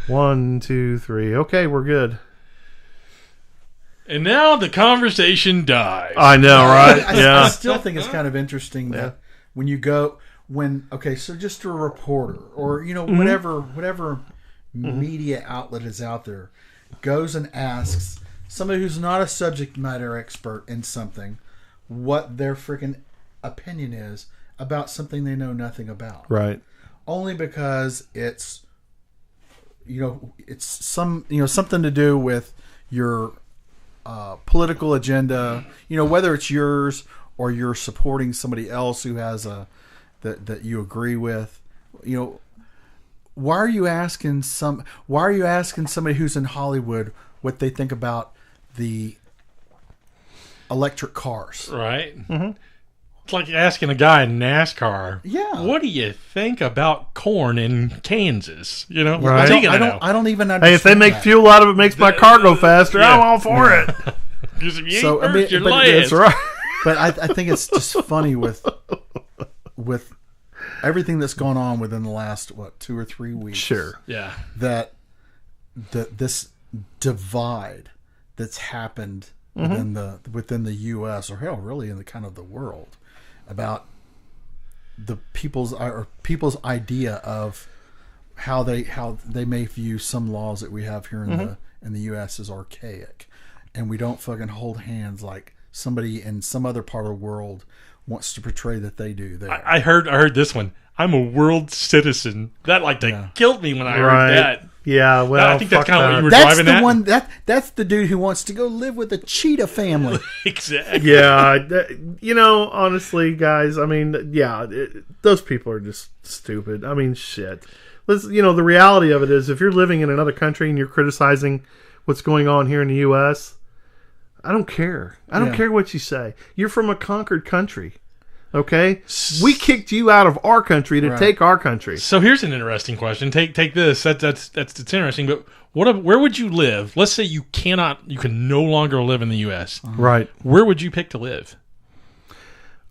1, 2, 3. Okay, we're good. And now the conversation dies. I know, right? I still think it's kind of interesting that when you go, so just a reporter or, whatever media outlet is out there goes and asks somebody who's not a subject matter expert in something what their freaking opinion is about something they know nothing about. Right. Only because it's something to do with your political agenda, whether it's yours or you're supporting somebody else who has that you agree with. Why are you asking somebody who's in Hollywood what they think about the electric cars? Right. Mm-hmm. It's like asking a guy in NASCAR, what do you think about corn in Kansas? Right. I don't even understand. Hey, if they make fuel out of it, makes my car go faster. I'm all for it. Because if you ain't first, you're last. That's right. But I think it's just funny with everything that's gone on within the last 2 or 3 weeks. Sure. Yeah. That this divide that's happened within the U.S. or hell, really in the kind of the world about the people's idea of how they may view some laws that we have here in the U.S. as archaic, and we don't fucking hold hands like somebody in some other part of the world wants to portray that they do. There, I heard this one. I'm a world citizen. That killed me when I heard that. Yeah, well, I think that's kind of what you were that's driving the at. one. That's the dude who wants to go live with the cheetah family. Exactly. Yeah, honestly, guys, I mean, those people are just stupid. I mean, shit. The reality of it is, if you're living in another country and you're criticizing what's going on here in the U.S., I don't care. I don't care what you say. You're from a conquered country. Okay, we kicked you out of our country to take our country. So here's an interesting question. Take this. That's interesting. But where would you live? Let's say you can no longer live in the U.S. Right. Where would you pick to live?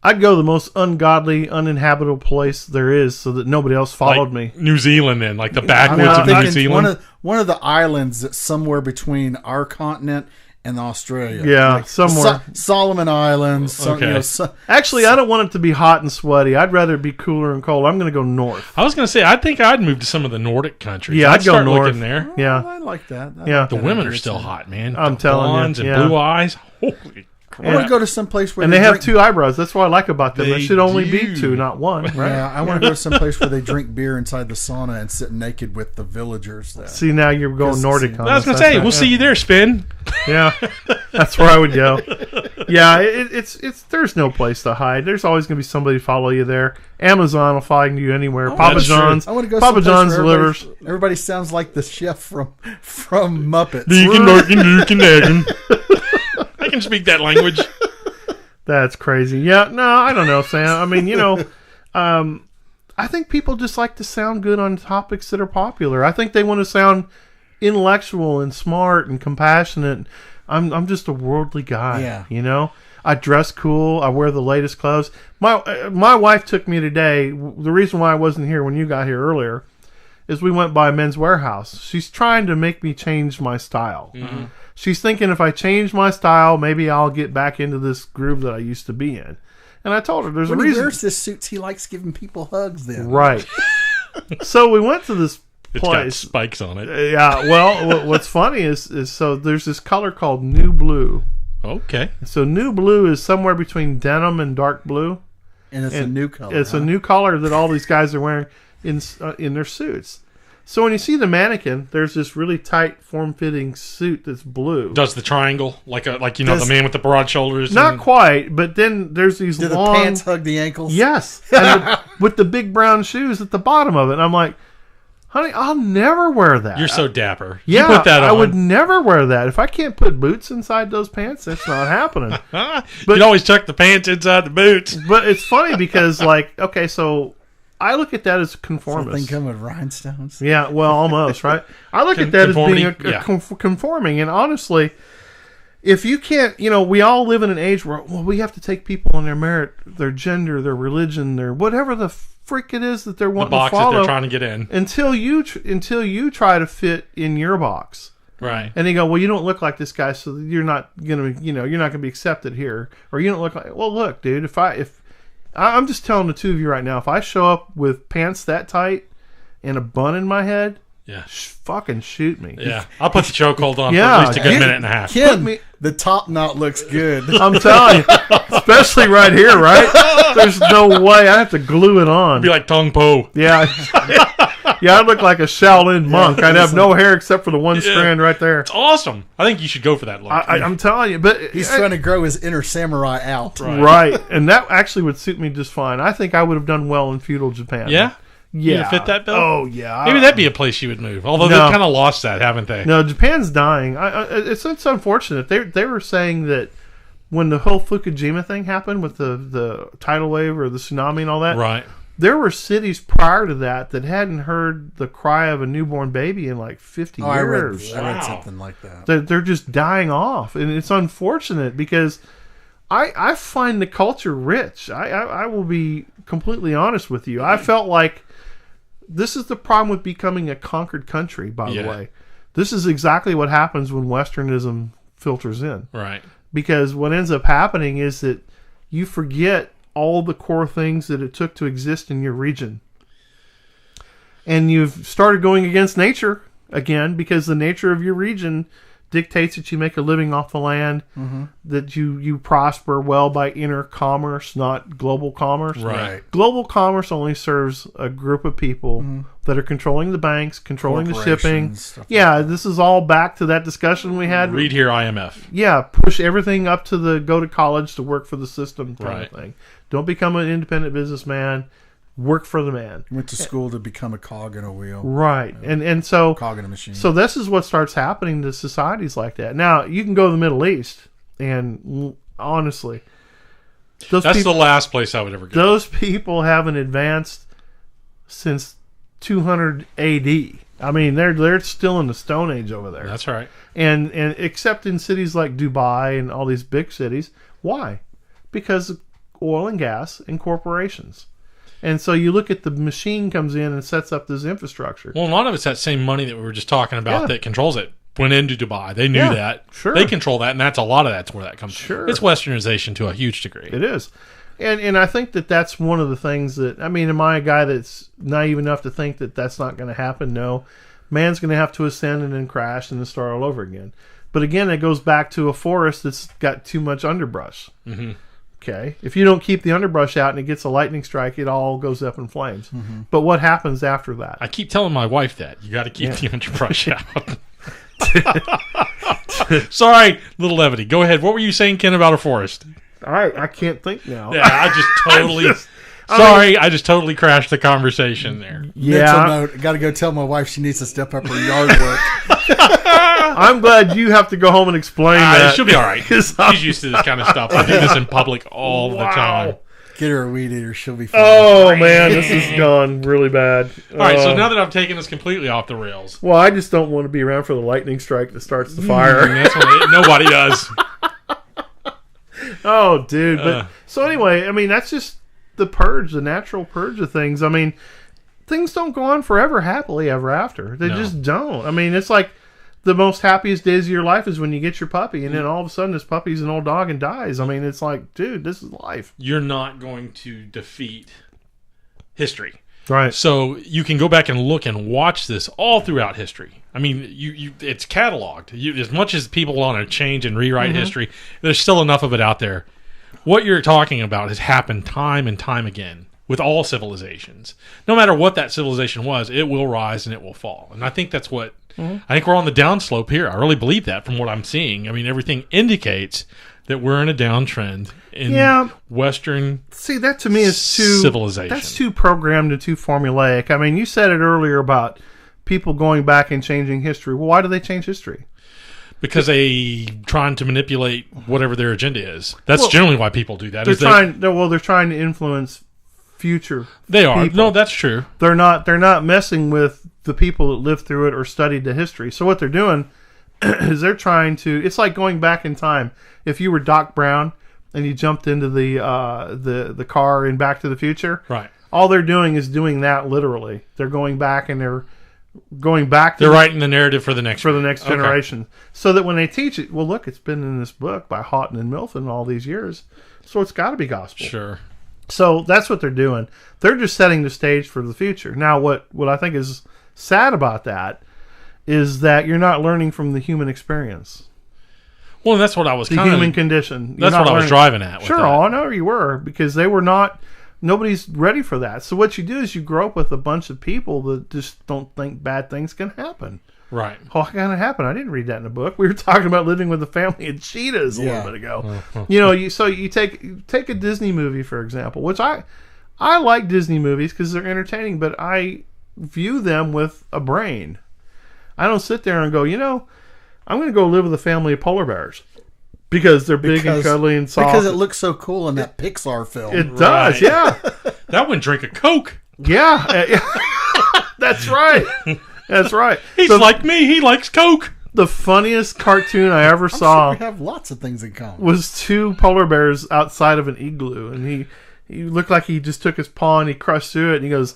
I'd go to the most ungodly, uninhabitable place there is, so that nobody else followed me. New Zealand, then, like the backwoods of New Zealand. One of the islands that's somewhere between our continent and Australia. Yeah, somewhere. Solomon Islands. Okay. Actually, I don't want it to be hot and sweaty. I'd rather it be cooler and cold. I'm going to go north. I was going to say, I think I'd move to some of the Nordic countries. Yeah, I'd go north. Looking there. Yeah. I like that. The women are still hot, man. I'm telling you. Blondes and blue eyes. Holy crap. I want to go to some place where they have 2 eyebrows. That's what I like about them. There should only be 2, not 1. Right? Yeah, I want to go to some place where they drink beer inside the sauna and sit naked with the villagers there. See, now you're going Nordic on I was going to say, we'll see you there, Spin. Yeah, that's where I would go. Yeah, it's there's no place to hide. There's always going to be somebody to follow you there. Amazon will find you anywhere. Papa John's. I want to go Papa John's delivers. Everybody sounds like the chef from Muppets. I can speak that language. That's crazy. Yeah, no, I don't know, Sam. I mean, I think people just like to sound good on topics that are popular. I think they want to sound intellectual and smart and compassionate. I'm just a worldly guy. Yeah. I dress cool. I wear the latest clothes. My wife took me today. The reason why I wasn't here when you got here earlier is we went by Men's Warehouse. She's trying to make me change my style. Mm-hmm. She's thinking if I change my style, maybe I'll get back into this groove that I used to be in. And I told her there's a reason. When he wears this suit, he likes giving people hugs then. Right. So we went to this place. It's got spikes on it. Yeah. Well, what's funny is so there's this color called New Blue. Okay. So New Blue is somewhere between denim and dark blue. And it's a new color. It's a new color that all these guys are wearing in their suits. So when you see the mannequin, there's this really tight, form-fitting suit that's blue. Does the triangle the man with the broad shoulders? Not quite, but then there's these long... Do the pants hug the ankles? Yes, and with the big brown shoes at the bottom of it. And I'm like, honey, I'll never wear that. You're so dapper. Yeah, you put that on. I would never wear that. If I can't put boots inside those pants, that's not happening. But you'd always tuck the pants inside the boots. But it's funny because, so... I look at that as conformist. Something come with rhinestones? Yeah, well, almost, right? I look at that as being conforming. And honestly, if you can't, we all live in an age where we have to take people on their merit, their gender, their religion, their whatever the frick it is that they're wanting box to follow that they're trying to get in until you try to fit in your box. Right. And they go, well, you don't look like this guy, so you're not gonna, you're not gonna be accepted here, or you don't look like. Well, look, dude, if I'm just telling the two of you right now, if I show up with pants that tight and a bun in my head. Yeah. Fucking shoot me. Yeah. I'll put the chokehold on for at least a good minute and a half. Ken, the top knot looks good. I'm telling you. Especially right here, right? There's no way. I have to glue it on. It'd be like Tong Po. Yeah. Yeah, I'd look like a Shaolin monk. I'd have no hair except for the one strand right there. It's awesome. I think you should go for that look. I'm telling you. But he's trying to grow his inner samurai out. Right. And that actually would suit me just fine. I think I would have done well in feudal Japan. Yeah? Yeah. You fit that bill? Oh, yeah. Maybe that'd be a place you would move. Although they've kind of lost that, haven't they? No, Japan's dying. It's unfortunate. They were saying that when the whole Fukushima thing happened with the tidal wave or the tsunami and all that, right? There were cities prior to that hadn't heard the cry of a newborn baby in like 50 years. I read something like that. They're just dying off. And it's unfortunate because I find the culture rich. I will be completely honest with you. I felt like this is the problem with becoming a conquered country, by the way. This is exactly what happens when Westernism filters in. Right. Because what ends up happening is that you forget all the core things that it took to exist in your region. And you've started going against nature again because the nature of your region dictates that you make a living off the land, that you prosper well by inner commerce, not global commerce. Right. Global commerce only serves a group of people that are controlling the banks, controlling the shipping. Yeah, like this is all back to that discussion we had. Read here, IMF. Yeah, push everything up to go to college to work for the system kind of thing. Don't become an independent businessman. Work for the man. Went to school to become a cog in a wheel. Right. And so cog in a machine. So this is what starts happening to societies like that. Now, you can go to the Middle East and honestly, that's the last place I would ever go. Those people haven't advanced since 200 AD. I mean, they're still in the Stone Age over there. That's right. And except in cities like Dubai and all these big cities. Why? Because of oil and gas and corporations. And so you look at the machine comes in and sets up this infrastructure. Well, a lot of it's that same money that we were just talking about that controls it. Went into Dubai. They knew that. Sure. They control that, and that's a lot of that's where that comes from. Sure. It's westernization to a huge degree. It is. And I think that's one of the things that, I mean, am I a guy that's naive enough to think that that's not going to happen? No. Man's going to have to ascend and then crash and then start all over again. But again, it goes back to a forest that's got too much underbrush. Mm-hmm. Okay. If you don't keep the underbrush out and it gets a lightning strike, it all goes up in flames. Mm-hmm. But what happens after that? I keep telling my wife that. You got to keep the underbrush out. Sorry, little levity. Go ahead. What were you saying, Ken, about a forest? I can't think now. Yeah, I just totally... I just totally crashed the conversation there. Yeah. Got to go tell my wife she needs to step up her yard work. I'm glad you have to go home and explain that. She'll be all right. She's used to this kind of stuff. I do this in public all the time. Get her a weed eater. She'll be fine. Oh, man. This has gone really bad. All right. So now that I've taken us completely off the rails. Well, I just don't want to be around for the lightning strike that starts the fire. That's what nobody does. Oh, dude. But so anyway, I mean, that's just the purge, the natural purge of things. I mean, things don't go on forever happily ever after. They just don't. I mean, it's like the most happiest days of your life is when you get your puppy, and then all of a sudden this puppy's an old dog and dies. I mean, it's like, dude, this is life. You're not going to defeat history. Right. So you can go back and look and watch this all throughout history. I mean, it's cataloged. As much as people want to change and rewrite history, there's still enough of it out there. What you're talking about has happened time and time again with all civilizations. No matter what that civilization was, it will rise and it will fall. And I think that's what... I think we're on the downslope here. I really believe that from what I'm seeing. I mean, everything indicates that we're in a downtrend in Western See, that to me is too... civilization. That's too programmed and too formulaic. I mean, you said it earlier about people going back and changing history. Well, why do they change history? Because they trying to manipulate whatever their agenda is. That's generally why people do that. They're trying to influence future. They are. People. No, that's true. They're not messing with the people that lived through it or studied the history. So what they're doing, is they're trying to. It's like going back in time. If you were Doc Brown and you jumped into the car in Back to the Future, right? All they're doing is doing that literally. They're going back and they're going back. They're writing the narrative for the next generation, so that when they teach it, well, look, it's been in this book by Houghton and Mifflin all these years, so it's got to be gospel. Sure. So that's what they're doing. They're just setting the stage for the future. Now, what I think is sad about that is that you're not learning from the human experience. Well, that's what I was the human condition. That's what I was driving at. Sure, I know you were, because they were not. Nobody's ready for that. So what you do is you grow up with a bunch of people that just don't think bad things can happen. Right. Oh, how can it happen? I didn't read that in a book. We were talking about living with a family of cheetahs a little bit ago. You take a Disney movie, for example, which I like Disney movies because they're entertaining, but I view them with a brain. I don't sit there and go, I'm going to go live with a family of polar bears because they're big and cuddly and soft. Because it looks so cool in that Pixar film. It does, yeah. That one drink a Coke. Yeah. That's right. That's right. He's like me. He likes Coke. The funniest cartoon I ever saw. Sure we have lots of things in common. Was two polar bears outside of an igloo, and he looked like he just took his paw and he crushed through it, and he goes,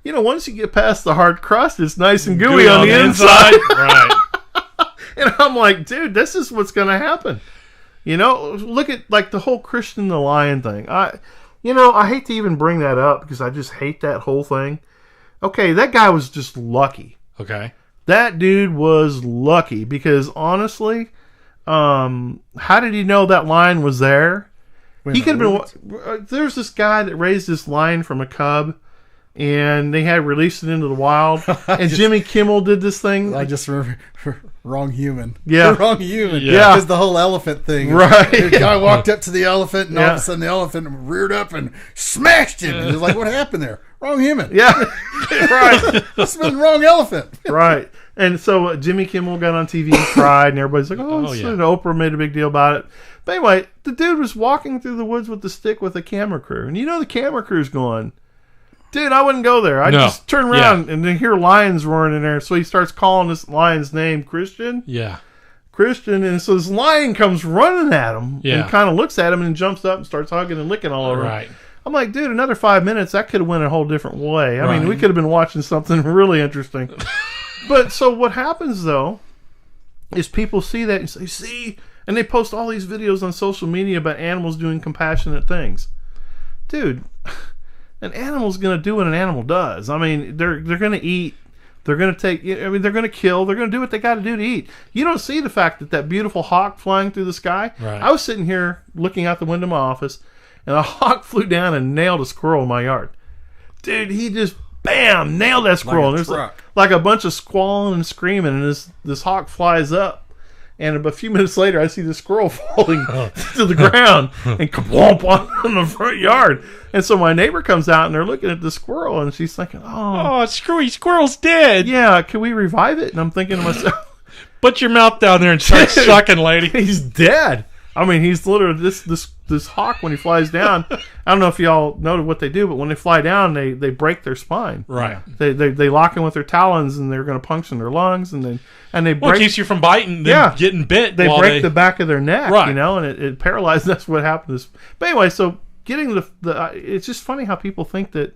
once you get past the hard crust, it's nice and gooey on the inside. Right. And I'm like, dude, this is what's going to happen. Look at like the whole Christian the Lion thing. I hate to even bring that up because I just hate that whole thing. Okay, that guy was just lucky. Okay. That dude was lucky because honestly, how did he know that lion was there? He could have been. There's this guy that raised this lion from a cub, and they had released it into the wild. And Jimmy Kimmel did this thing. I just remember wrong human. Yeah, the wrong human. Yeah, because the whole elephant thing. Right. The guy walked up to the elephant, and all of a sudden the elephant reared up and smashed him. And he was like, "What happened there? Wrong human." Yeah, right. This was the wrong elephant. Right. And so Jimmy Kimmel got on TV and cried, and everybody's like, and Oprah made a big deal about it. But anyway, the dude was walking through the woods with the stick with a camera crew. And the camera crew's going, dude, I wouldn't go there. I'd just turn around and then hear lions roaring in there. So he starts calling this lion's name Christian. Yeah. Christian. And so this lion comes running at him and kind of looks at him and jumps up and starts hugging and licking all over him. I'm like, dude, another 5 minutes, that could have went a whole different way. I mean, we could have been watching something really interesting. But so what happens, though, is people see that and say, see? And they post all these videos on social media about animals doing compassionate things. Dude, an animal's going to do what an animal does. I mean, they're going to eat. They're going to they're going to kill. They're going to do what they got to do to eat. You don't see the fact that beautiful hawk flying through the sky. Right. I was sitting here looking out the window of my office, and a hawk flew down and nailed a squirrel in my yard. Dude, he just, bam, nailed that squirrel. Like and there's like a bunch of squalling and screaming, and this hawk flies up. And a few minutes later, I see the squirrel falling to the ground and kabwomp on the front yard. And so my neighbor comes out, and they're looking at the squirrel, and she's thinking, oh, screwy squirrel's dead. Yeah, can we revive it? And I'm thinking to myself, put your mouth down there and start sucking, lady. He's dead. I mean, he's literally this hawk when he flies down. I don't know if y'all know what they do, but when they fly down, they break their spine. Right. They lock in with their talons, and they're going to puncture their lungs, and they break. It keeps you from biting. Getting bit. They break the back of their neck, right. And it paralyzes. That's what happened. But anyway, so getting it's just funny how people think that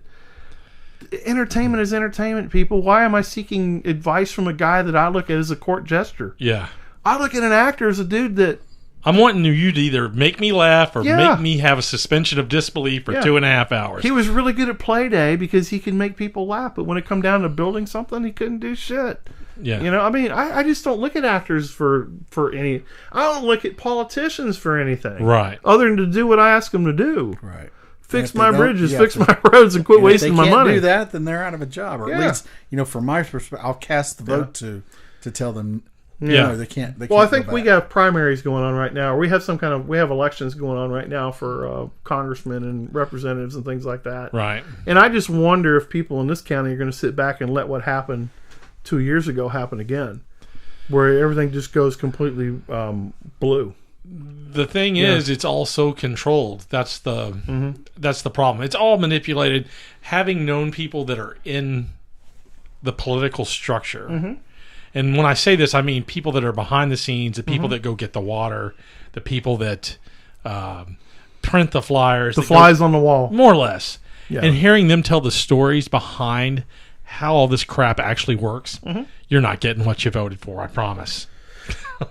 entertainment is entertainment. People, why am I seeking advice from a guy that I look at as a court jester? Yeah, I look at an actor as a dude that. I'm wanting you to either make me laugh or make me have a suspension of disbelief for 2.5 hours. He was really good at play day because he can make people laugh, but when it come down to building something, he couldn't do shit. Yeah. I mean, I just don't look at actors for any. I don't look at politicians for anything. Right. Other than to do what I ask them to do. Right. Fix my bridges, fix my roads, and quit wasting my money. If they can't do that, then they're out of a job. Or at least, from my perspective, I'll cast the vote to tell them. They can't. I think we got primaries going on right now. We have elections going on right now for congressmen and representatives and things like that. Right. And I just wonder if people in this county are going to sit back and let what happened 2 years ago happen again, where everything just goes completely blue. The thing is, it's all so controlled. That's the problem. It's all manipulated. Having known people that are in the political structure. And when I say this, I mean people that are behind the scenes, the people that go get the water, the people that print the flyers. The flies on the wall. More or less. Yeah. And hearing them tell the stories behind how all this crap actually works, you're not getting what you voted for, I promise.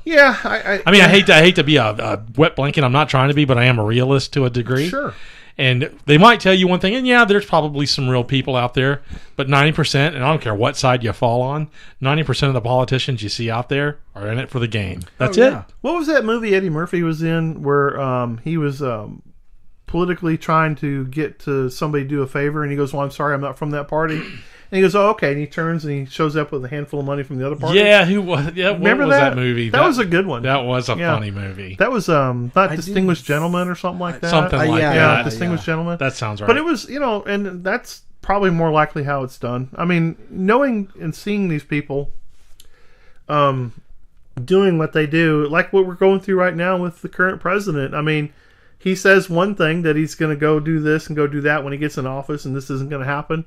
Yeah. I mean, I hate to be a wet blanket. I'm not trying to be, but I am a realist to a degree. Sure. And they might tell you one thing, and yeah, there's probably some real people out there, but 90%, and I don't care what side you fall on, 90% of the politicians you see out there are in it for the game. That's it. What was that movie Eddie Murphy was in where he was politically trying to get to somebody to do a favor, and he goes, well, I'm sorry, I'm not from that party. And he goes, oh, okay. And he turns and he shows up with a handful of money from the other party. Yeah, who was? Yeah, remember what was that movie? That was a good one. That was a funny movie. That was not Distinguished Gentleman or something like that. Something like that. Yeah, Distinguished Gentleman. That sounds right. But it was, and that's probably more likely how it's done. I mean, knowing and seeing these people doing what they do, like what we're going through right now with the current president. I mean, he says one thing, that he's going to go do this and go do that when he gets in office, and this isn't going to happen.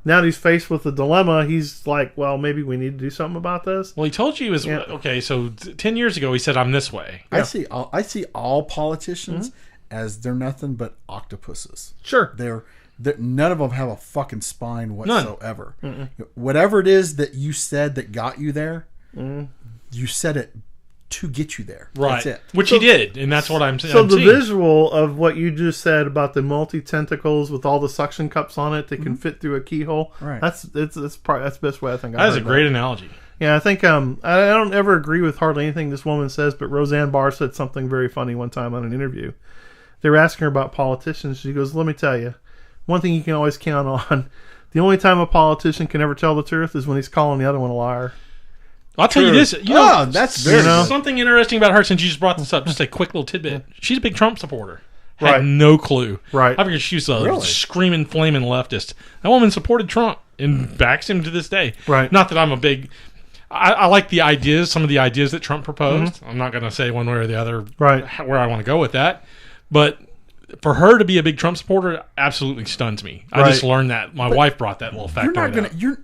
Now that he's faced with the dilemma, he's like, well, maybe we need to do something about this. Well, he told you he was okay. So 10 years ago, he said, "I'm this way." I see all politicians as they're nothing but octopuses. Sure, they're none of them have a fucking spine whatsoever. Whatever it is that you said that got you there, you said it to get you there. Right. That's it. Which he did, and that's what I'm saying. So the visual of what you just said about the multi-tentacles with all the suction cups on it that can fit through a keyhole, right. That's probably the best way I think. That is a great analogy. Yeah, I think I don't ever agree with hardly anything this woman says, but Roseanne Barr said something very funny one time on an interview. They were asking her about politicians. She goes, let me tell you, one thing you can always count on, the only time a politician can ever tell the truth is when he's calling the other one a liar. I'll tell you this. That's very something interesting about her since you just brought this up. Just a quick little tidbit. She's a big Trump supporter. Had Right. no clue. Right. I figured she was a screaming, flaming leftist. That woman supported Trump and backs him to this day. Right. Not that I'm a big... I like the ideas, some of the ideas that Trump proposed. I'm not going to say one way or the other Right. where I want to go with that. But for her to be a big Trump supporter absolutely stuns me. I just learned that. My wife brought that little factor up.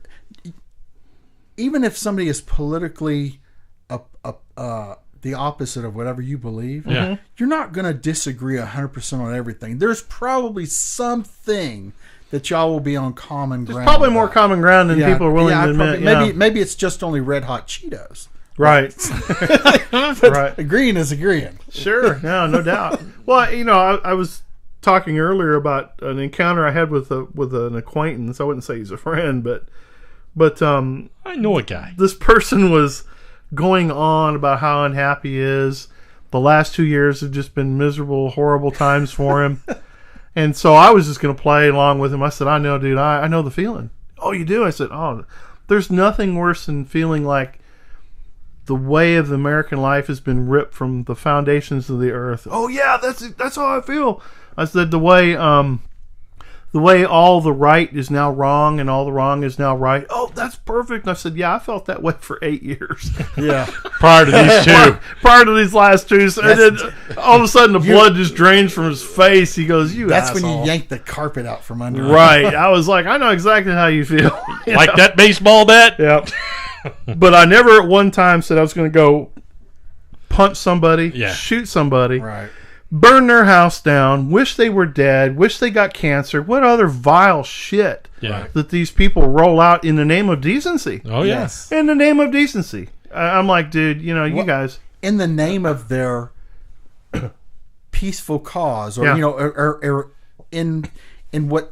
Even if somebody is politically the opposite of whatever you believe, you're not going to disagree 100% on everything. There's probably something that y'all will be on common ground. There's probably more common ground than people are willing to admit. Maybe it's just only Red Hot Cheetos. Right. Right. Agreeing is agreeing. Sure. No doubt. Well, I was talking earlier about an encounter I had with an acquaintance. I wouldn't say he's a friend, but I know a guy. This person was going on about how unhappy he is. The last 2 years have just been miserable, horrible times for him. And so I was just going to play along with him. I said, I know, dude. I know the feeling. Oh, you do? I said, oh, there's nothing worse than feeling like the way of the American life has been ripped from the foundations of the earth. Oh, yeah, that's how I feel. I said, the way all the right is now wrong and all the wrong is now right. Oh, that's perfect. And I said, yeah, I felt that way for 8 years. Yeah. Prior to these two. Prior to these last two. So and then all of a sudden the blood just drains from his face. He goes, that's asshole. When you yank the carpet out from under. Right. I was like, I know exactly how you feel. Like that baseball bat? Yep. But I never at one time said I was going to go punch somebody, shoot somebody. Right. Burn their house down, wish they were dead, wish they got cancer. What other vile shit that these people roll out in the name of decency. Oh, yes. In the name of decency. I'm like, dude, you guys. In the name of their peaceful cause, or, or in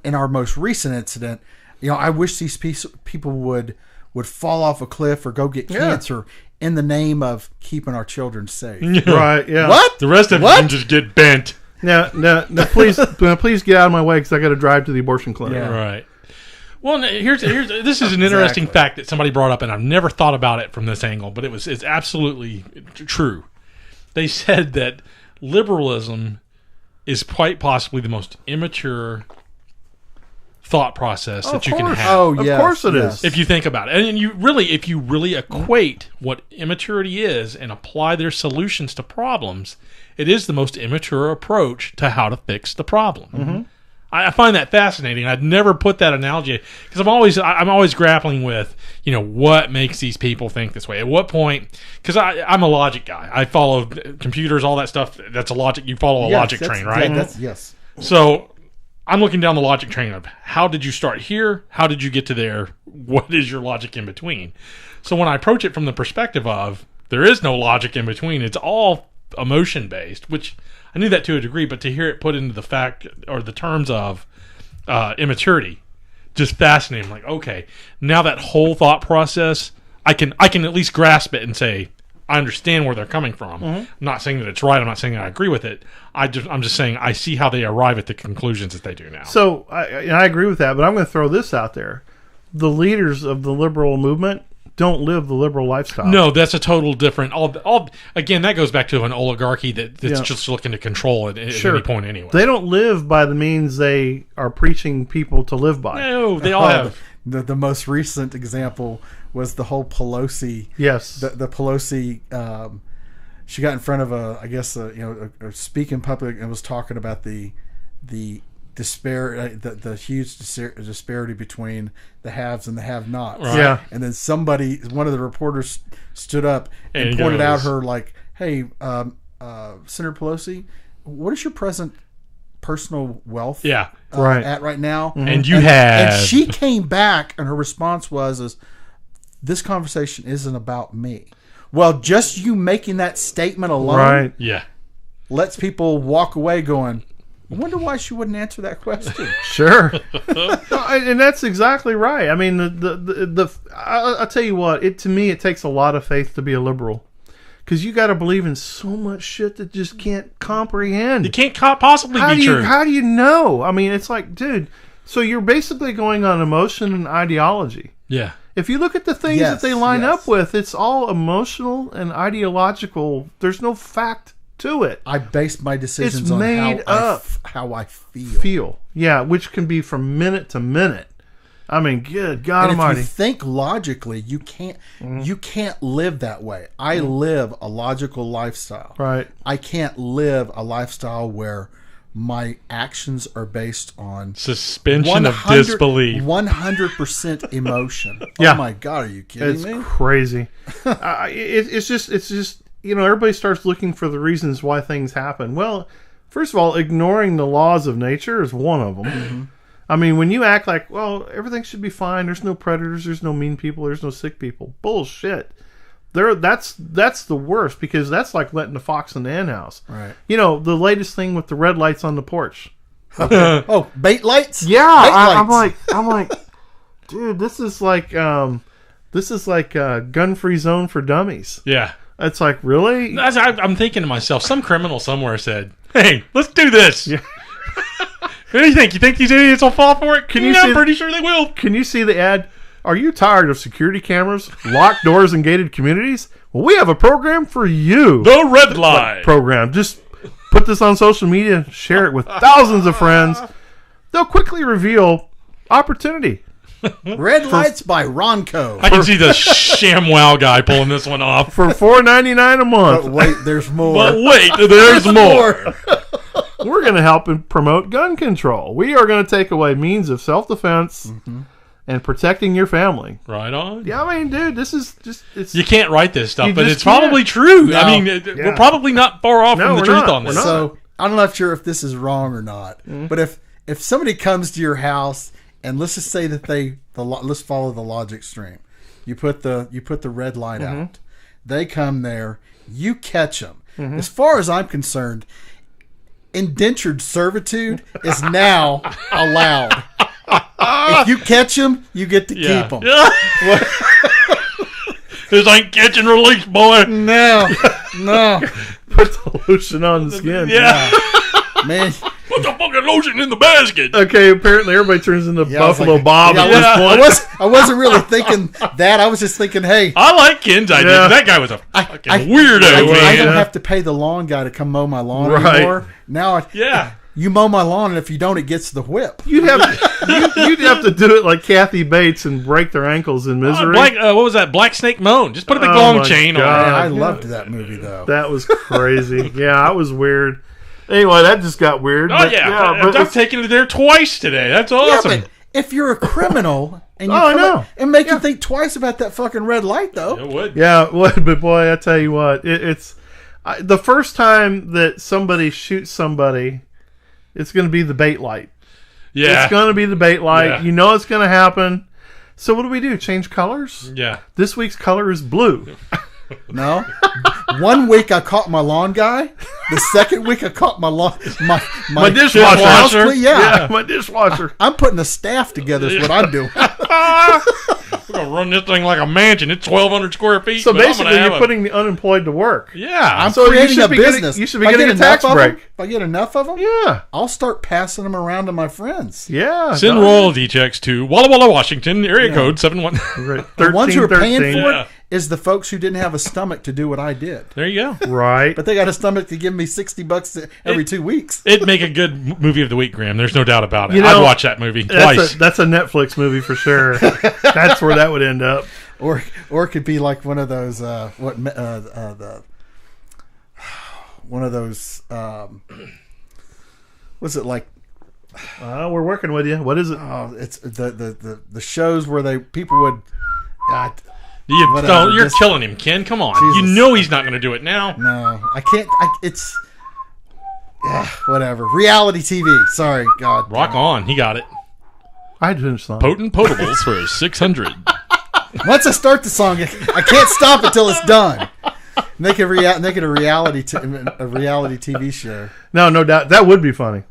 our most recent incident, I wish these people would fall off a cliff or go get cancer in the name of keeping our children safe. Right, yeah. What? The rest of them just get bent. Now, please get out of my way because I got to drive to the abortion clinic. Yeah. Right. Well, here's this is an interesting fact that somebody brought up, and I've never thought about it from this angle, but it's absolutely true. They said that liberalism is quite possibly the most immature thought process that you can have. Oh, yes. Of course it is. If you think about it. And if you really equate what immaturity is and apply their solutions to problems, it is the most immature approach to how to fix the problem. Mm-hmm. I find that fascinating. I'd never put that analogy because I'm always grappling with, what makes these people think this way. At what point? Because I'm a logic guy. I follow computers, all that stuff. That's a logic. You follow a logic train, right? Yeah, yes. So I'm looking down the logic train of how did you start here? How did you get to there? What is your logic in between? So when I approach it from the perspective of there is no logic in between, it's all emotion based, which I knew that to a degree, but to hear it put into the fact or the terms of immaturity, just fascinating. I'm like, okay, now that whole thought process, I can at least grasp it and say, I understand where they're coming from. I'm not saying that it's right. I'm not saying that I agree with it. I'm just saying I see how they arrive at the conclusions that they do now. So I agree with that, but I'm going to throw this out there. The leaders of the liberal movement don't live the liberal lifestyle. No, that's a total different. Again, that goes back to an oligarchy that's just looking to control it at any point anyway. They don't live by the means they are preaching people to live by. No, they all have. The most recent example was the whole Pelosi. Yes. The Pelosi, she got in front of a speak in public and was talking about the the huge disparity between the haves and the have-nots. Right. Yeah. And then one of the reporters stood up and pointed out her like, hey, Senator Pelosi, what is your present personal wealth at right now? Mm-hmm. And and she came back and her response was, this conversation isn't about me. Well, just you making that statement alone lets people walk away going, I wonder why she wouldn't answer that question. Sure. And that's exactly right. I mean, I'll tell you what, to me, it takes a lot of faith to be a liberal. Because you got to believe in so much shit that just can't comprehend. It can't possibly be true. How do you know? I mean, it's like, dude, so you're basically going on emotion and ideology. Yeah. If you look at the things that they line up with, it's all emotional and ideological. There's no fact to it. I base my decisions it's on made how I feel. Yeah, which can be from minute to minute. I mean, good God and Almighty. If you think logically, you can't live that way. I live a logical lifestyle. Right. I can't live a lifestyle where my actions are based on suspension of disbelief, 100% emotion. Yeah. Oh my God, are you kidding me? It's crazy. It's just everybody starts looking for the reasons why things happen. Well, first of all, ignoring the laws of nature is one of them. Mm-hmm. I mean, when you act like, well, everything should be fine. There's no predators. There's no mean people. There's no sick people. Bullshit. That's the worst, because that's like letting the fox in the henhouse. Right. The latest thing with the red lights on the porch. Oh, bait lights? Yeah. I'm like, dude, this is like a gun-free zone for dummies. Yeah. It's like, really? I'm thinking to myself, some criminal somewhere said, hey, let's do this. Yeah. What do you think? You think these idiots will fall for it? I'm pretty sure they will. Can you see the ad? Are you tired of security cameras, locked doors, and gated communities? Well, we have a program for you. The red light program. Just put this on social media, share it with thousands of friends. They'll quickly reveal opportunity. Red lights by Ronco. I can see the ShamWow guy pulling this one off for $4.99 a month. But wait, there's more. There's more. We're going to help and promote gun control. We are going to take away means of self-defense and protecting your family. Right on. Yeah, I mean, dude, this is just... You can't write this stuff, but it's probably true. No. I mean, we're probably not far off from the truth on this. So, I'm not sure if this is wrong or not, but if somebody comes to your house, and let's just say that let's follow the logic stream. You put the red light out. They come there. You catch them. As far as I'm concerned, indentured servitude is now allowed. If you catch them, you get to keep them. This ain't catch and release, boy. No. Put the lotion on the skin. Yeah. Man. Put the fucking lotion in the basket. Okay, apparently everybody turns into Buffalo Bob at this point. I wasn't really thinking that. I was just thinking, hey. I like Ken's idea. That guy was a fucking weirdo, man. I don't have to pay the lawn guy to come mow my lawn anymore. Now, you mow my lawn, and if you don't, it gets the whip. You'd have to do it like Kathy Bates and break their ankles in misery. What was that? Black Snake Moan. Just put a big long chain on. I loved that movie, though. That was crazy. Yeah, that was weird. Anyway, that just got weird. Oh, but, yeah. but I've taken it there twice today. That's Yeah, awesome. but if you're a criminal and you Oh, I come know. up and make you think twice about that fucking red light, though. It would. yeah, but boy, I tell you what, the first time that somebody shoots somebody, it's going to be the bait light. Yeah. It's going to be the bait light. Yeah. You know it's going to happen. So what do? Change colors? Yeah. This week's color is blue. No. 1 week I caught my lawn guy. The second week I caught my My dishwasher. house clean- Yeah, my dishwasher. I'm putting a staff together is what I'm doing. We're going to run this thing like a mansion. It's 1,200 square feet. So but I'm basically, gonna have you're putting the unemployed to work. Yeah. I'm So you creating should a be getting- business. you should be If I getting get a tax enough of them- break. If I get enough of them, Yeah. I'll start passing them around to my friends. Yeah. Send no. royalty checks to Walla Walla, Washington, area code 71. Right. The ones who are paying 13. for Yeah. it is the folks who didn't have a stomach to do what I did. There you go. Right. But they got a stomach to give me $60 every 2 weeks. It'd make a good movie of the week, Graham. There's no doubt about it. You know, I'd watch that movie twice. That's a Netflix movie for sure. That's where that would end up. Or it could be like one of those one of those what's it like? We're working with you. What is it? Oh, it's the shows where people would. You're just- killing him, Ken. Come on. Jesus. You know he's not going to do it now. No, I can't. It's whatever. Reality TV. Sorry, God. Rock on. He got it. I had to finish the song. Potent Potables for 600. Once I start the song, I can't stop until it's done. Make a reality TV show. No doubt. That would be funny.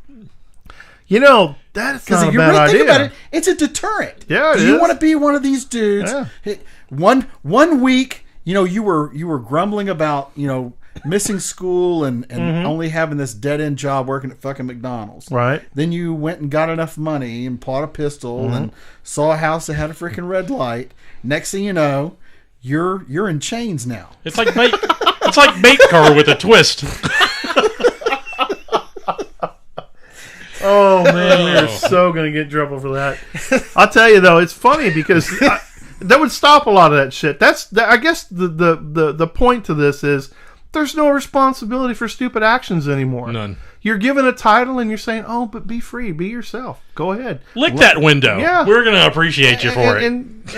You know, that's not a you bad really idea. think about it, it's a deterrent. Yeah, it Do you is. want to be one of these dudes? Yeah. One week, you were grumbling about missing school and only having this dead end job working at fucking McDonald's. Right. Then you went and got enough money and bought a pistol and saw a house that had a freaking red light. Next thing you know, you're in chains now. It's like bait car with a twist. Oh man, we are so gonna get in trouble for that. I'll tell you though, it's funny because that would stop a lot of that shit. I guess the point to this is there's no responsibility for stupid actions anymore. None. You're given a title and you're saying, "Oh, but be free, be yourself. Go ahead, Lick that window. Yeah. We're going to appreciate you for it. And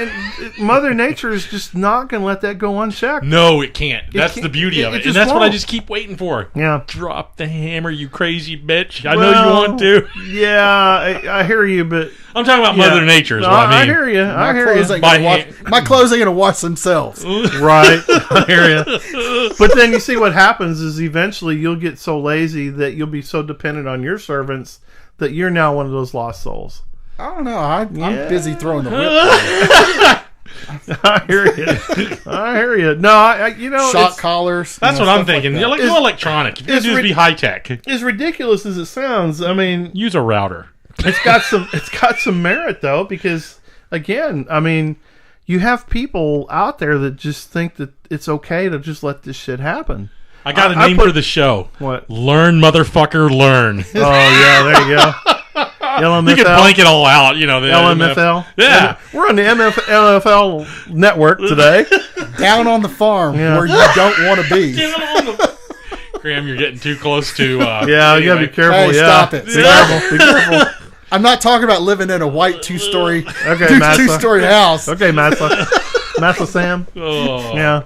Mother Nature is just not going to let that go unchecked. No, it can't. That's can't- the beauty of it it. just And that's what I won't. just keep waiting for. Yeah. Drop the hammer, you crazy bitch. I know you want to. Yeah, I hear you, but I'm talking about yeah. Mother Nature is No, what I I mean. hear you. I hear clothes you. ain't By gonna wash, hand. my clothes ain't gonna wash themselves. Right. I hear you. But then you see what happens is eventually you'll get so lazy that you'll be so dependent on your servants that you're now one of those lost souls. I don't know. I'm busy throwing the whip. I hear you. I hear you. No, Shot it's, collars. That's what I'm thinking. Like You're like, go electronic. You it's just be high tech. as ridiculous as it sounds. I mean, Use a router. it's got some merit though, because again, I mean, you have people out there that just think that it's okay to just let this shit happen. I got a name for the show. What? Learn, motherfucker, learn. Oh yeah, there you go. LMFL. You can blank it all out, the LMFL. Yeah. We're on the LFL network today. down on the farm Yeah. where you don't want to be. Graham, you're getting too close to. Yeah, you gotta be careful. Hey, yeah, stop it. Be careful. Be careful. I'm not talking about living in a white two-story Massa. two-story house. Okay, Massa Sam. Oh. Yeah.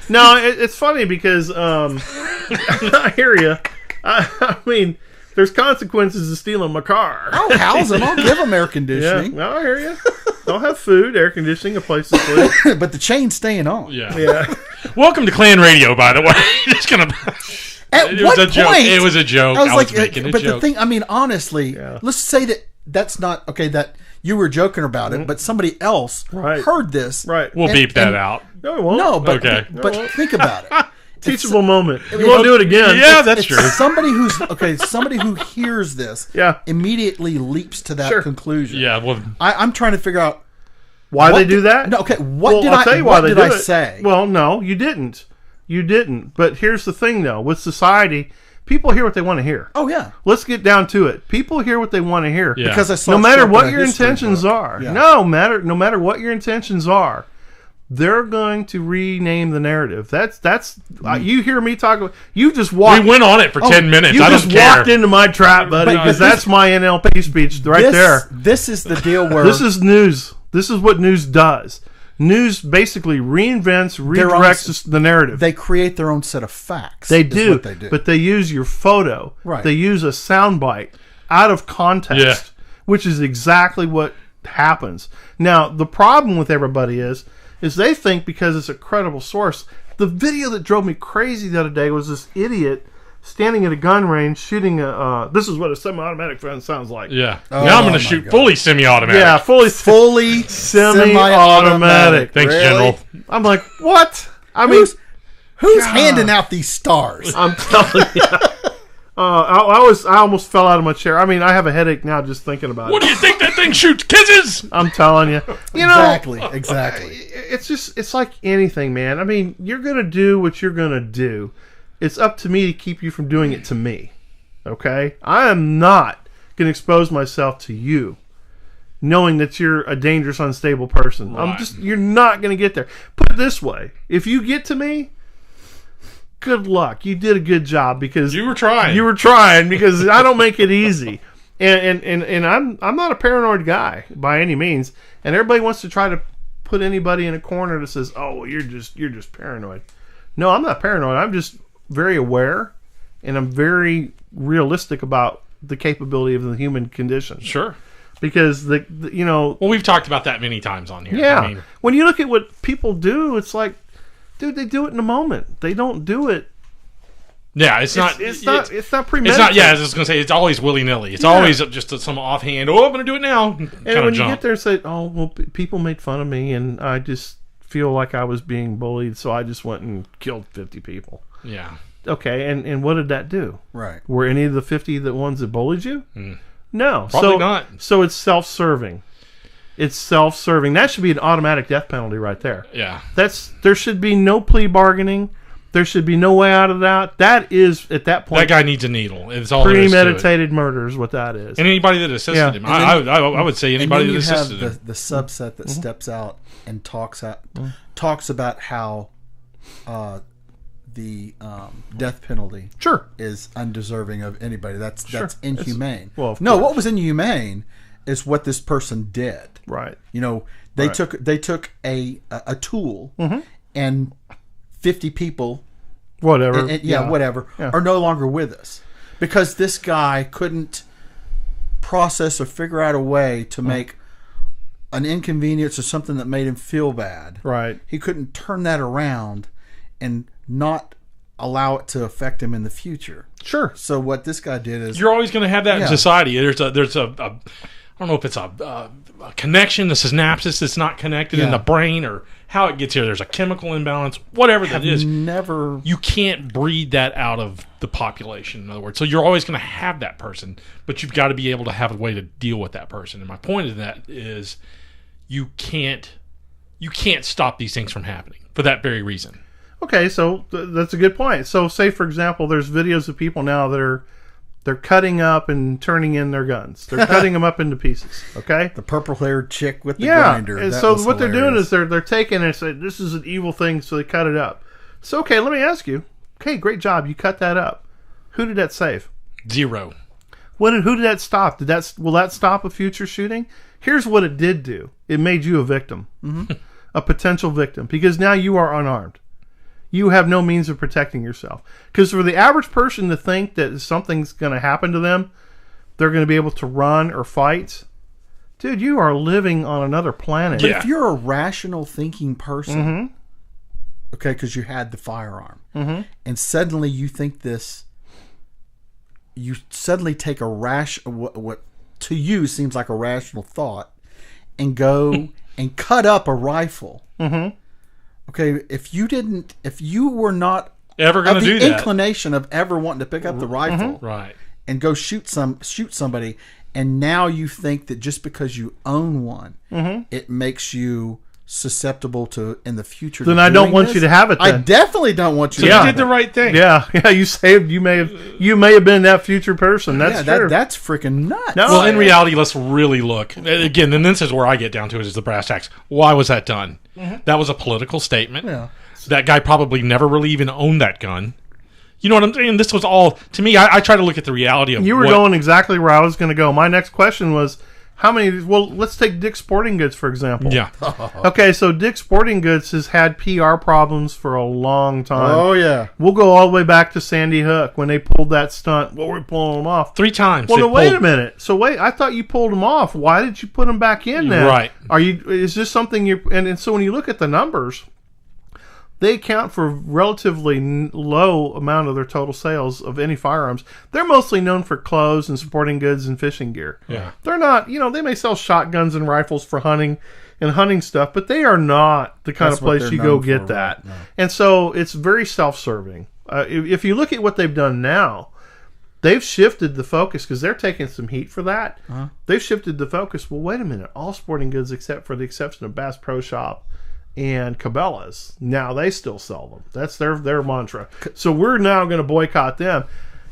No, it's funny because I hear you. I mean, there's consequences to stealing my car. I'll house them. I'll give them air Yeah, conditioning. no, I hear you. Don't have food, air conditioning, a place to sleep. But the chain's staying on. Yeah. Yeah. Welcome to Clan Radio, by the way. Just gonna. At It what was a joke. point? It was a joke. I was like, making a but joke. the thing, I mean, honestly, Yeah. let's say that's not okay. That you were joking about it, but somebody else Right. heard this. Right. We'll and- beep that and- out. No, it won't. No, but Okay. but think about it. Teachable moment. You won't do it again. Yeah, that's It's true. somebody somebody who hears this, Yeah. immediately leaps to that Sure. conclusion. Yeah, well, I'm trying to figure out Why what they do that? No, okay. What Well, did I'll tell you why what they did do I it. say? Well, no, you didn't. You didn't. But here's the thing, though. With society, people hear what they want to hear. Oh yeah, Let's get down to it. People hear what they want to hear. Yeah. because I saw No it matter show up what in a your history intentions book. are. Yeah. No matter what your intentions are, they're going to rename the narrative. That's you hear me talk. You just walked. We went on it for 10 minutes. You I don't just care. walked into my trap, buddy, because that's my NLP speech right there. This is the deal where This is news. This is what news does. News basically reinvents, redirects the narrative. they create their own set of facts. They is do, what they do. but they use your photo. Right. They use a soundbite out of context, which is exactly what happens. Now, the problem with everybody is they think because it's a credible source. The video that drove me crazy the other day was this idiot standing at a gun range shooting a. This is what a semi-automatic gun sounds like. Yeah. Now I'm going to shoot God. fully semi-automatic. Yeah, fully semi-automatic. Thanks, Really? General. I'm like, what? I mean, Who's handing out these stars? I'm telling you. I almost fell out of my chair. I mean, I have a headache now just thinking about What it. do you think that thing shoots? Kisses? I'm telling you. You know, Exactly. it's like anything, man. I mean, you're going to do what you're going to do. It's up to me to keep you from doing it to me. Okay? I am not going to expose myself to you knowing that you're a dangerous, unstable person. Right. You're not going to get there. Put it this way. If you get to me, good luck. You did a good job because You were trying. You were trying because I don't make it easy. And I'm not a paranoid guy by any means. And everybody wants to try to put anybody in a corner that says, "Oh, well, you're just paranoid." No, I'm not paranoid. I'm just very aware, and I'm very realistic about the capability of the human condition. Sure. Because Well, we've talked about that many times on here. yeah. I mean, When you look at what people do, it's like, dude, they do it in a moment. They don't do it. yeah, it's not It's not premeditated. It's not. Yeah, I was just gonna say it's always willy nilly. It's always just some offhand. Oh, I'm gonna do it now. And Kind when of you jump. get there and say, "Oh, well, people made fun of me, and I just feel like I was being bullied, so I just went and killed 50 people." Yeah. Okay, and what did that do? Right. Were any of the 50 the ones that bullied you? No, Probably not. So it's self-serving. It's self-serving. That should be an automatic death penalty right there. Yeah. There should be no plea bargaining. There should be no way out of that. That is at that point That guy needs a needle. It's all there is to it. premeditated murder is what that is. And anybody that assisted Yeah. him. And then- I would say anybody and that then you assisted have him. the subset that steps out and talks about how the death penalty Sure. is undeserving of anybody. That's Sure. inhumane. Well, of no, course. what was inhumane is what this person did. Right. You know, they Right. took a tool Mm-hmm. and 50 people Whatever. whatever, Yeah. are no longer with us because this guy couldn't process or figure out a way to make an inconvenience or something that made him feel bad. Right. He couldn't turn that around and not allow it to affect him in the future. Sure. So what this guy did is You're always going to have that Yeah. in society. There's a I don't know if it's a connection, the synapses that's not connected in Yeah. the brain, or how it gets here. There's a chemical imbalance, whatever that is. never You can't breed that out of the population, in other words. So you're always going to have that person, but you've got to be able to have a way to deal with that person. And my point of that is you can't stop these things from happening for that very reason. Okay, so that's a good point. So, say for example, there's videos of people now that they're cutting up and turning in their guns. They're cutting them up into pieces. Okay. the purple-haired chick with the Yeah. grinder. And That so was what they're doing hilarious. is they're taking and saying this is an evil thing, so they cut it up. So okay, let me ask you. Okay, great job. You cut that up. Who did that save? 0. Who did that stop? Will that stop a future shooting? Here's what it did do. It made you a victim, a potential victim, because now you are unarmed. You have no means of protecting yourself. Because for the average person to think that something's going to happen to them, they're going to be able to run or fight. Dude, you are living on another planet. Yeah. If you're a rational thinking person, okay, because you had the firearm, and suddenly you think this, you suddenly take a what to you seems like a rational thought, and go and cut up a rifle. Okay, if you were not Ever going of to the do that. inclination of ever wanting to pick up the rifle Right. and go shoot somebody, and now you think that just because you own one, it makes you susceptible to in the future. Then I don't want you to have it. Then. I definitely don't want you. So to you have did the it. right thing. Yeah, you saved. You may have been that future person. That's true. That's freaking nuts. No. Well, in reality, let's really look again. And this is where I get down to it: is the brass tacks. Why was that done? That was a political statement. Yeah. That guy probably never really even owned that gun. You know what I'm saying? This was all to me. I try to look at the reality of. You were going exactly where I was going to go. My next question was, how many? Well, let's take Dick's Sporting Goods for example. Yeah. Okay, so Dick's Sporting Goods has had PR problems for a long time. Oh yeah. We'll go all the way back to Sandy Hook when they pulled that stunt. Well, we're pulling them off 3 times. Well, they no, wait pulled- a minute. So wait, I thought you pulled them off. Why did you put them back in then? Right. Is this something you? And so when you look at the numbers, they account for relatively low amount of their total sales of any firearms. They're mostly known for clothes and sporting goods and fishing gear. Yeah. They're not, they may sell shotguns and rifles for hunting and hunting stuff, but they are not the kind That's of what place they're you go known get for, that. right? No. And so it's very self-serving. If you look at what they've done now, they've shifted the focus because they're taking some heat for that. They've shifted the focus. Well, wait a minute. All sporting goods, except for the exception of Bass Pro Shop and Cabela's, now they still sell them. That's their mantra. So we're now going to boycott them.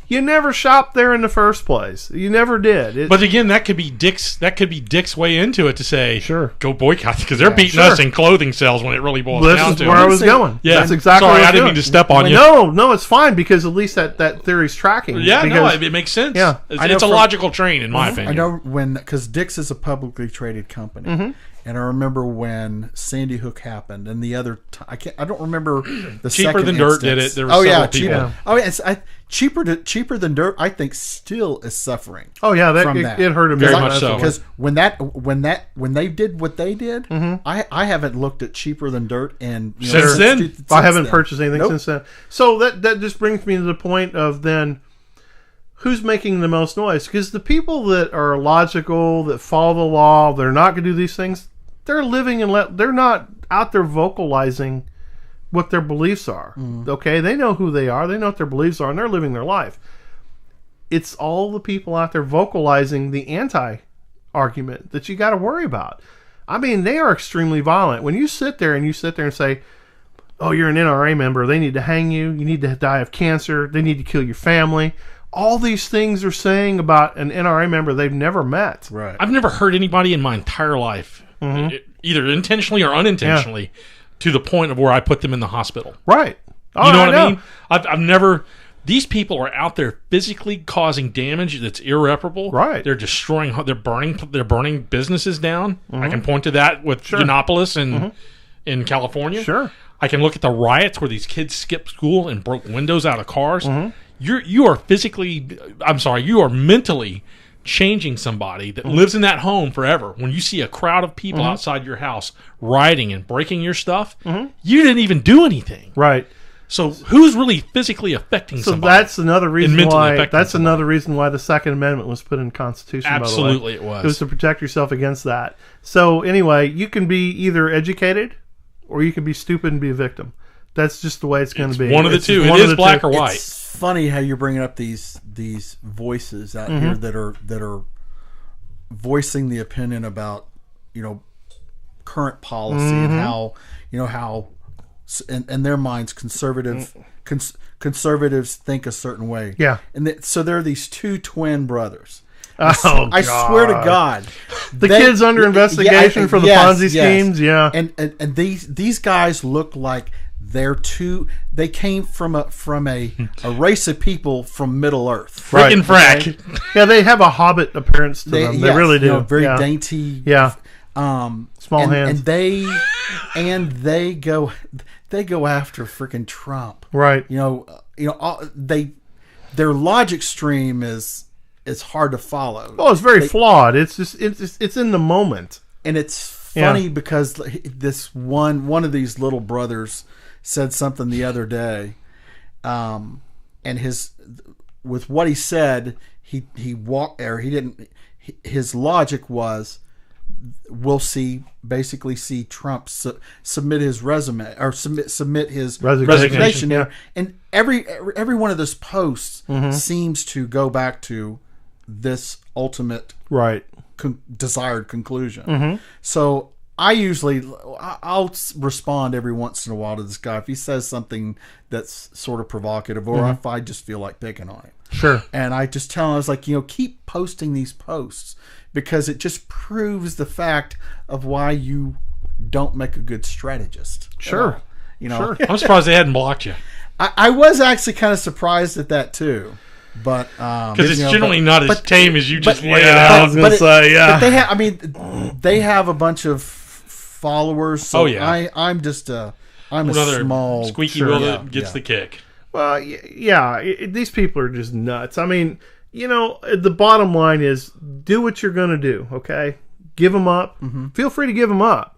You never shopped there in the first place. You never did. But again, that could be Dick's. That could be Dick's way into it to say, Sure. go boycott because they're beating us in clothing sales when it really boils This down is to where I it. was going. Yeah, That's exactly Sorry, what I didn't mean to step on you. No, it's fine because at least that theory's tracking. Yeah, because, it makes sense. Yeah. It's a logical train in my opinion. I know because Dick's is a publicly traded company, and I remember when Sandy Hook happened, and the other I don't remember the Cheaper second Than Dirt instance. did it. There were several people. Yeah. Oh yeah, cheaper than Dirt. I think still is suffering. Oh yeah, from it hurt him Very very much so. Because when they did what they did, I haven't looked at Cheaper Than Dirt and Since then? I haven't purchased anything since then. So that just brings me to the point of then who's making the most noise? Because the people that are logical, that follow the law, they're not going to do these things. They're living and they're not out there vocalizing what their beliefs are. Okay, they know who they are. They know what their beliefs are, and they're living their life. It's all the people out there vocalizing the anti-argument that you got to worry about. I mean, they are extremely violent. When you sit there and say, oh, you're an NRA member, they need to hang you, you need to die of cancer, they need to kill your family. All these things they're saying about an NRA member they've never met. Right. I've never heard anybody in my entire life, either intentionally or unintentionally, to the point of where I put them in the hospital. Right. Oh, You know what I mean? I've never. These people are out there physically causing damage that's irreparable. Right. They're destroying. They're burning businesses down. I can point to that with Yianopolis in California. Sure. I can look at the riots where these kids skipped school and broke windows out of cars. You are physically. I'm sorry. You are mentally changing somebody that lives in that home forever. When you see a crowd of people outside your house rioting and breaking your stuff, you didn't even do anything. Right. So who's really physically affecting somebody? So that's another reason mentally why affecting somebody. another reason why the Second Amendment was put in the Constitution. Absolutely, by the way. it was. It was to protect yourself against that. So anyway, you can be either educated or you can be stupid and be a victim. That's just the way it's going to be. One of the two. It is black or white. It's funny how you're bringing up these voices out here that are voicing the opinion about current policy and how in their minds conservatives think a certain way. Yeah. And so there are these two twin brothers. Oh, I swear to God, the kids under investigation for the Ponzi schemes. Yeah, and these guys look like they came from a race of people from Middle Earth. Frickin' frack. Yeah, they have a Hobbit appearance to them. They really do. Very dainty. Yeah. Small hands. And they go after freaking Trump. Right. Their logic stream is hard to follow. Oh, it's very flawed. It's just it's in the moment. And it's funny because this one of these little brothers said something the other day, and with what he said, he walked there. He didn't. His logic was, we'll see Trump submit his resume or submit his resignation there, and every one of those posts seems to go back to this ultimate right desired conclusion. So I'll respond every once in a while to this guy if he says something that's sort of provocative, or if I just feel like picking on him. Sure. And I just tell him, I was like, keep posting these posts, because it just proves the fact of why you don't make a good strategist. Sure. Sure. I'm surprised they hadn't blocked you. I was actually kind of surprised at that too. But because it's generally not as tame as you just lay it I out. was gonna say, yeah. But they have a bunch of followers. So I'm just I'm another a small squeaky wheel that gets the kick. Well, these people are just nuts. I mean, the bottom line is do what you're going to do. Okay, give them up. Feel free to give them up.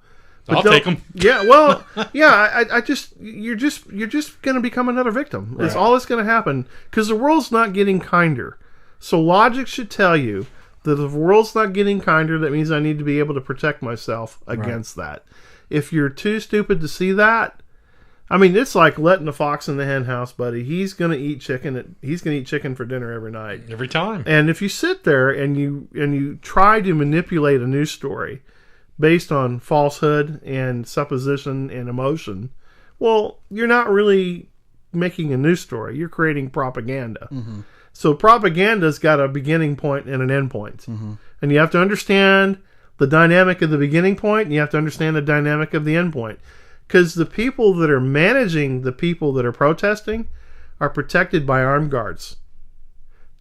I'll take them. Yeah, well, I just you're just going to become another victim. That's all that's going to happen, because the world's not getting kinder. So logic should tell you that if the world's not getting kinder, that means I need to be able to protect myself against that. If you're too stupid to see that, I mean, it's like letting the fox in the hen house, buddy. He's going to eat chicken. He's going to eat chicken for dinner every night, every time. And if you sit there and you try to manipulate a news story based on falsehood and supposition and emotion, well, you're not really making a news story. You're creating propaganda. So propaganda's got a beginning point and an end point. And you have to understand the dynamic of the beginning point, and you have to understand the dynamic of the end point. Because the people that are managing the people that are protesting are protected by armed guards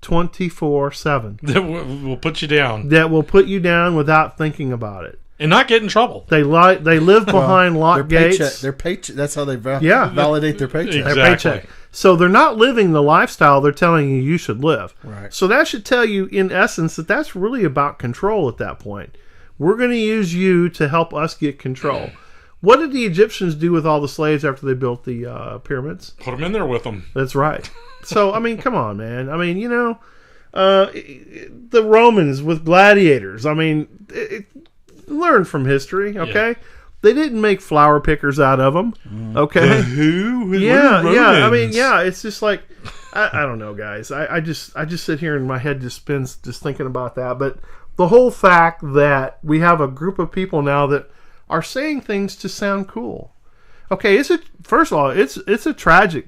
24/7. That will put you down. That will put you down without thinking about it. And not get in trouble. They live behind locked gates. Their paycheck. That's how they validate their paycheck. Exactly. Their paycheck. So they're not living the lifestyle they're telling you should live. Right. So that should tell you, in essence, that that's really about control at that point. We're going to use you to help us get control. What did the Egyptians do with all the slaves after they built the pyramids? Put them in there with them. That's right. So, I mean, come on, man. I mean, the Romans with gladiators. I mean, learn from history, okay? Yeah. They didn't make flower pickers out of them, okay? The who? Yeah. I mean, it's just like, I don't know, guys. I just sit here and my head just spins just thinking about that. But the whole fact that we have a group of people now that are saying things to sound cool. Okay, first of all, it's a tragic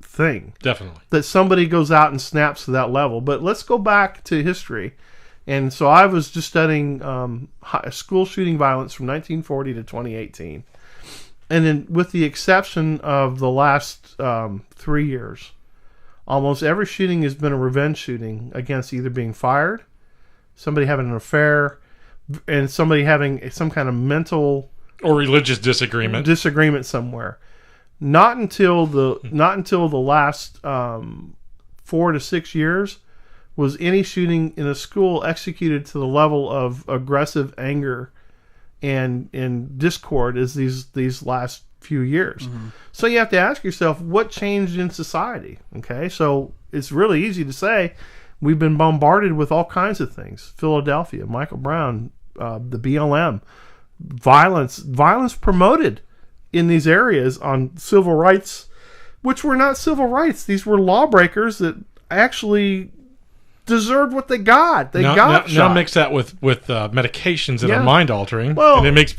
thing. Definitely. That somebody goes out and snaps to that level. But let's go back to history. And so I was just studying school shooting violence from 1940 to 2018. And then with the exception of the last 3 years, almost every shooting has been a revenge shooting against either being fired, somebody having an affair, and somebody having some kind of mental or religious disagreement somewhere. Not until the last 4 to 6 years was any shooting in a school executed to the level of aggressive anger and discord as these last few years. So you have to ask yourself, what changed in society? Okay, so it's really easy to say we've been bombarded with all kinds of things. Philadelphia, Michael Brown, the BLM, violence promoted in these areas on civil rights, which were not civil rights. These were lawbreakers that actually deserved what they got. They got shot. Now mix that with medications that are mind altering, and it makes it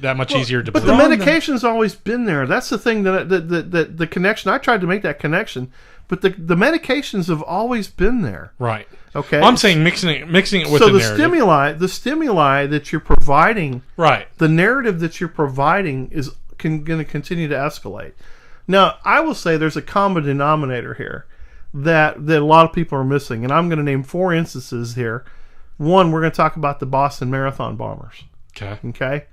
that much easier to. But the medication's always been there. That's the thing that the connection. I tried to make that connection, but the medications have always been there. Right. Okay. I'm saying mixing it with the narrative. the stimuli that you're providing, right? The narrative that you're providing is going to continue to escalate. Now, I will say there's a common denominator here that a lot of people are missing, and I'm going to name 4 instances here. One, we're going to talk about the Boston Marathon bombers. Okay.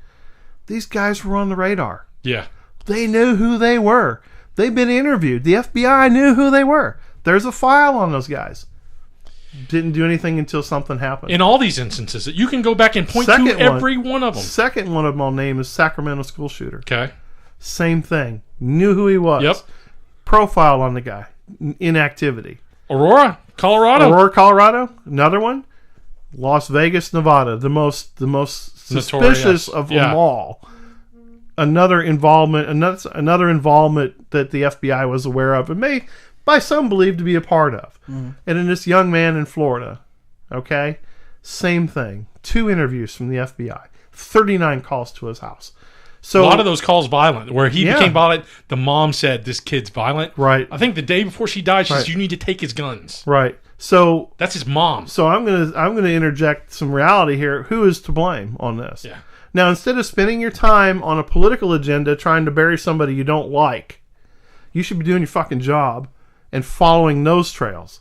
These guys were on the radar. Yeah. They knew who they were. They've been interviewed. The FBI knew who they were. There's a file on those guys. Didn't do anything until something happened. In all these instances, you can go back and point to every one of them. Second one of them I'll name is Sacramento school shooter. Okay. Same thing. Knew who he was. Yep. Profile on the guy. Inactivity. Aurora, Colorado. Another one. Las Vegas, Nevada. The most suspicious of them all. Another involvement that the FBI was aware of and may, by some, believed to be a part of. And in this young man in Florida. Okay. Same thing. 2 interviews from the FBI. 39 calls to his house. So a lot of those calls violent. Where he Yeah. became violent, the mom said, "This kid's violent." Right. I think the day before she died, she Right. said, "You need to take his guns." Right. So That's his mom. I'm gonna interject some reality here. Who is to blame on this? Yeah. Now, instead of spending your time on a political agenda trying to bury somebody you don't like, you should be doing your fucking job and following those trails.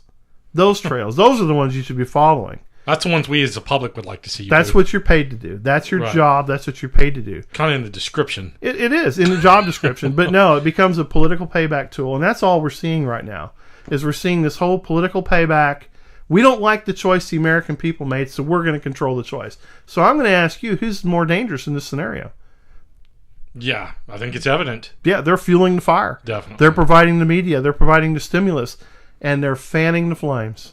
Those trails. Those are the ones you should be following. That's the ones we as the public would like to see. That's what you're paid to do. That's your Right. job. That's what you're paid to do. kind of in the description. It is in the job description, but no, it becomes a political payback tool, and that's all we're seeing right now. Is we're seeing this whole political payback. We don't like the choice the American people made, so we're going to control the choice. So I'm going to ask you, who's more dangerous in this scenario? Yeah, I think it's evident. Yeah, they're fueling the fire. Definitely. They're providing the media. They're providing the stimulus, and they're fanning the flames.